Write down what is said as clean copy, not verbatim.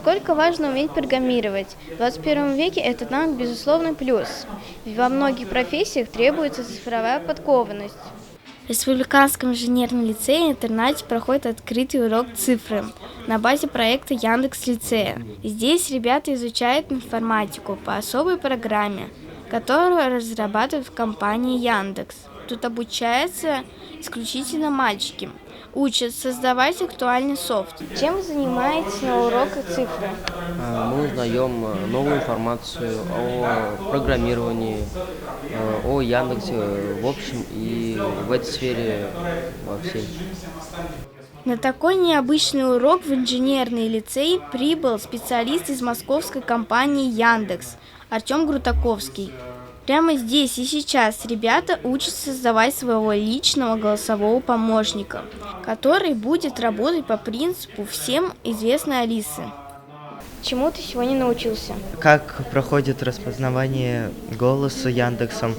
Насколько важно уметь программировать? В 21 веке этот навык безусловно плюс. Ведь во многих профессиях требуется цифровая подкованность. В Республиканском инженерном лицее-интернате проходит открытый урок цифры на базе проекта Яндекс.Лицея. Здесь ребята изучают информатику по особой программе, которую разрабатывают в компании Яндекс. Тут обучаются исключительно мальчики. Учат создавать актуальный софт. Чем вы занимаетесь на уроках цифры? Мы узнаем новую информацию о программировании, о Яндексе в общем и в этой сфере во всей. На такой необычный урок в инженерный лицей прибыл специалист из московской компании Яндекс Артем Грутаковский. Прямо здесь и сейчас ребята учатся создавать своего личного голосового помощника, который будет работать по принципу всем известной Алисы. Чему ты сегодня научился? Как проходит распознавание голоса Яндексом,